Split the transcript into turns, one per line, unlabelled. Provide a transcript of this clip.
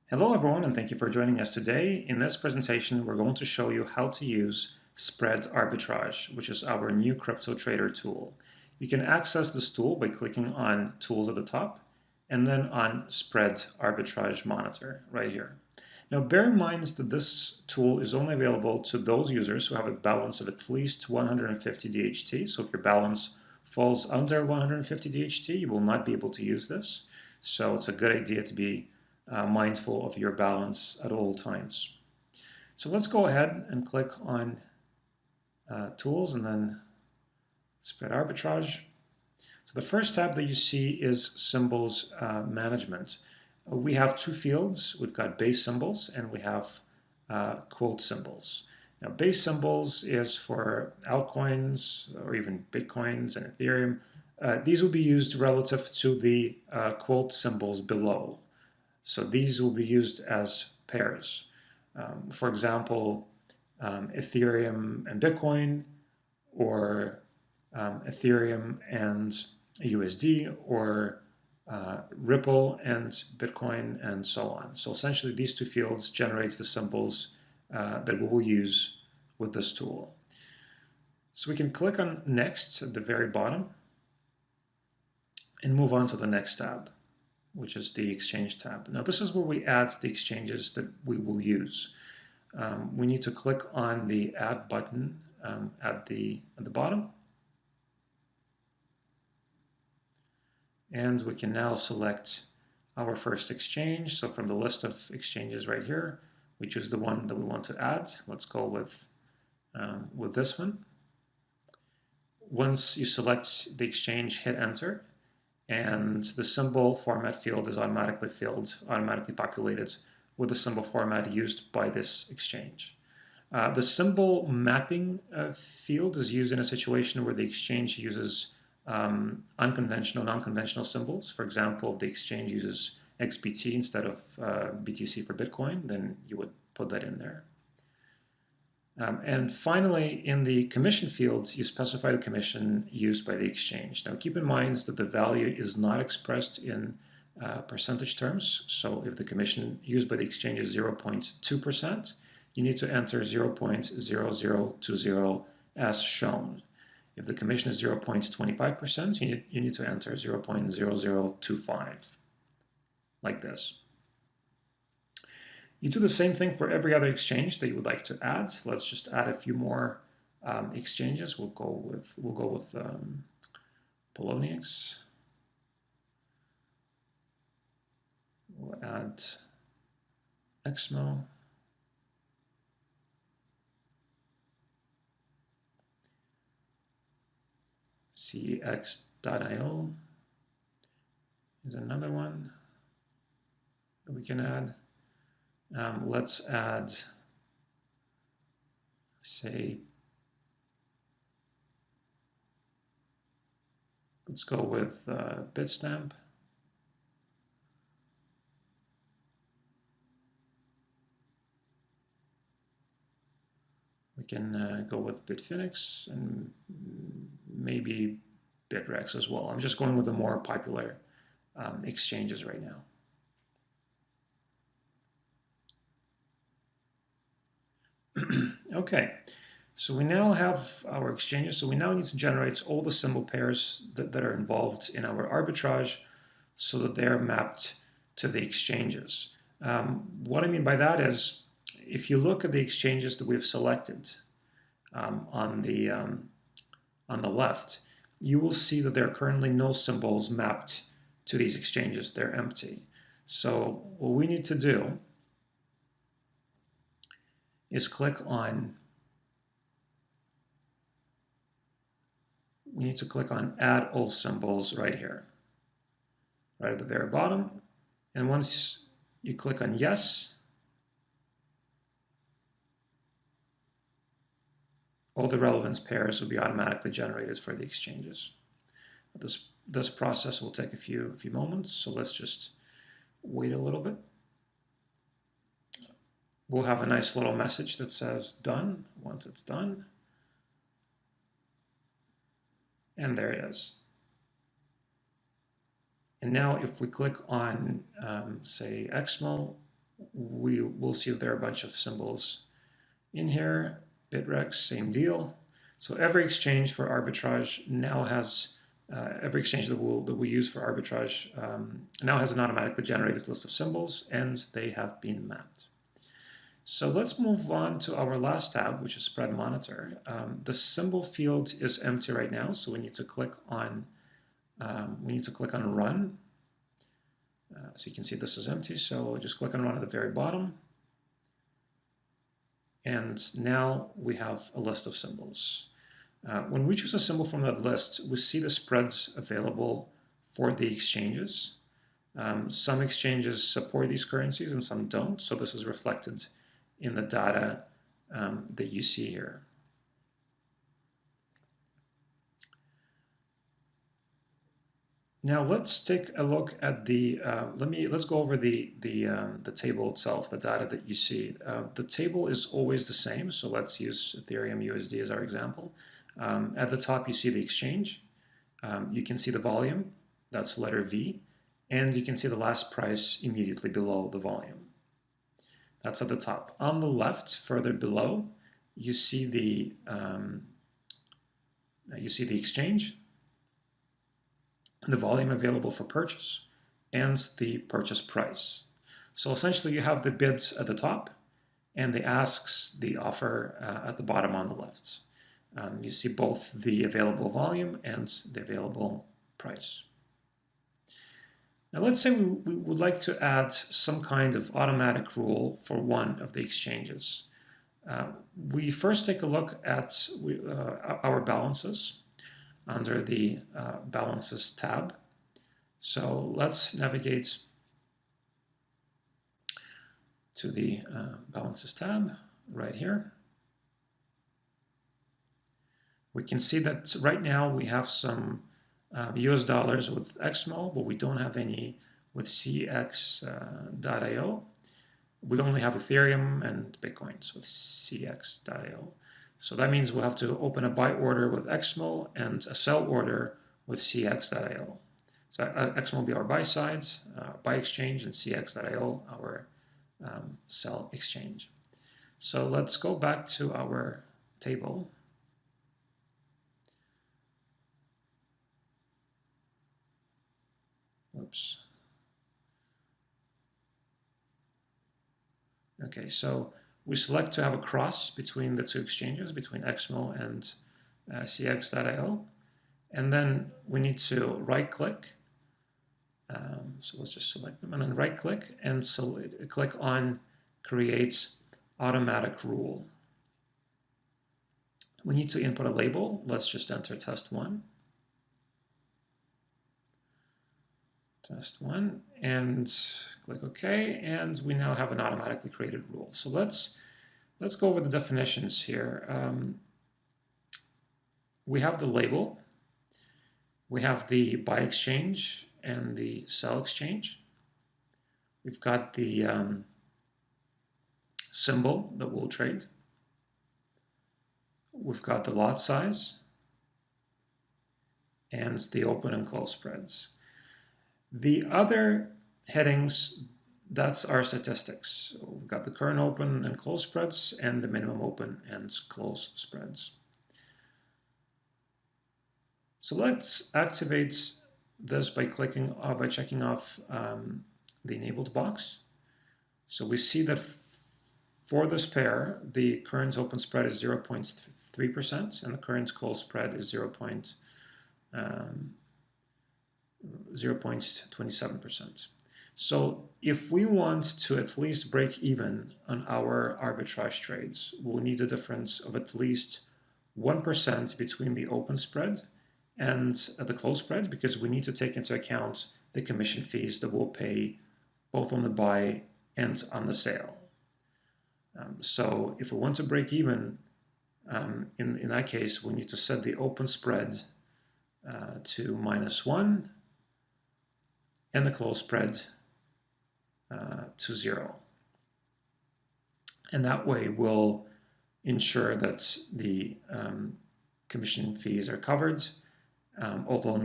Hello everyone, and thank you for joining us today. In this presentation, we're going to show you how to use spread arbitrage, which is our new crypto trader tool. You can access this tool by clicking on Tools at the top and then on Spread Arbitrage Monitor right here. Now bear in mind that this tool is only available to those users who have a balance of at least 150 DHT. So if your balance falls under 150 DHT, you will not be able to use this. So it's a good idea to be mindful of your balance at all times. So let's go ahead and click on Tools and then Spread Arbitrage. So the first tab that you see is Symbols Management. We have two fields. We've got base symbols and we have quote symbols. Now base symbols is for altcoins or even Bitcoins and Ethereum. These will be used relative to the quote symbols below. So these will be used as pairs. For example, Ethereum and Bitcoin, or Ethereum and USD, or Ripple and Bitcoin, and so on. So essentially, these two fields generate the symbols that we will use with this tool. So we can click on Next at the very bottom and move on to the next tab, which is the exchange tab. Now this is where we add the exchanges that we will use. We need to click on the add button at the bottom. And we can now select our first exchange. So from the list of exchanges right here, we choose the one that we want to add. Let's go with this one. Once you select the exchange, hit enter, and the symbol format field is automatically populated with the symbol format used by this exchange. The symbol mapping field is used in a situation where the exchange uses unconventional, non-conventional symbols. For example, if the exchange uses XBT instead of BTC for Bitcoin, then you would put that in there. And finally, in the commission fields, you specify the commission used by the exchange. Now, keep in mind that the value is not expressed in percentage terms. So if the commission used by the exchange is 0.2%, you need to enter 0.0020 as shown. If the commission is 0.25%, you need to enter 0.0025, like this. You do the same thing for every other exchange that you would like to add. Let's just add a few more exchanges. We'll go with Poloniex. We'll add Exmo. CX.io is another one that we can add. Let's add, say, let's go with Bitstamp. We can go with Bitfinex and maybe Bitrex as well. I'm just going with the more popular exchanges right now. Okay, so we now have our exchanges. So we now need to generate all the symbol pairs that are involved in our arbitrage so that they're mapped to the exchanges. What I mean by that is, if you look at the exchanges that we've selected on the left, you will see that there are currently no symbols mapped to these exchanges. They're empty. So what we need to do is click on, we need to click on Add All Symbols right here, right at the very bottom. And once you click on Yes, all the relevant pairs will be automatically generated for the exchanges. This process will take a few moments, so let's just wait a little bit. We'll have a nice little message that says done once it's done. And there it is. And now if we click on, say, Exmo, we will see that there are a bunch of symbols in here. Bitrex, same deal. So every exchange for arbitrage now has, every exchange that we use for arbitrage now has an automatically generated list of symbols, and they have been mapped. So let's move on to our last tab, which is Spread Monitor. The symbol field is empty right now, so we need to click on Run. So you can see this is empty, so just click on Run at the very bottom. And now we have a list of symbols. When we choose a symbol from that list, we see the spreads available for the exchanges. Some exchanges support these currencies and some don't, so this is reflected in the data that you see here. Now let's take a look at the, let's go over the table itself, the data that you see. The table is always the same, so let's use Ethereum USD as our example. At the top you see the exchange, you can see the volume, that's letter V, and you can see the last price immediately below the volume. That's at the top. On the left, further below, you see the exchange, the volume available for purchase, and the purchase price. So essentially you have the bids at the top and the asks, the offer at the bottom on the left. You see both the available volume and the available price. Now let's say we would like to add some kind of automatic rule for one of the exchanges. We first take a look at our balances under the Balances tab. So let's navigate to the Balances tab right here. We can see that right now we have some US dollars with XMO, but we don't have any with CX.io. We only have Ethereum and Bitcoins with CX.io. So that means we'll have to open a buy order with XMO and a sell order with CX.io. So XMO will be our buy side, buy exchange, and CX.io our sell exchange. So let's go back to our table. Oops. Okay, so we select to have a cross between the two exchanges, between XMO and CX.io. And then we need to right-click. So let's just select them and then right-click and click on Create Automatic Rule. We need to input a label. Let's just enter test1. Test1 and click OK, and we now have an automatically created rule. So let's go over the definitions here. We have the label, we have the buy exchange and the sell exchange. We've got the symbol that we'll trade. We've got the lot size and the open and close spreads. The other headings, that's our statistics. So we've got the current open and close spreads and the minimum open and close spreads. So let's activate this by checking off the enabled box. So we see that for this pair, the current open spread is 0.3% and the current close spread is 0.27%. So if we want to at least break even on our arbitrage trades, we'll need a difference of at least 1% between the open spread and the close spread, because we need to take into account the commission fees that we'll pay both on the buy and on the sale. So if we want to break even, in that case, we need to set the open spread to -1 and the close spread to 0. And that way we'll ensure that the commission fees are covered, although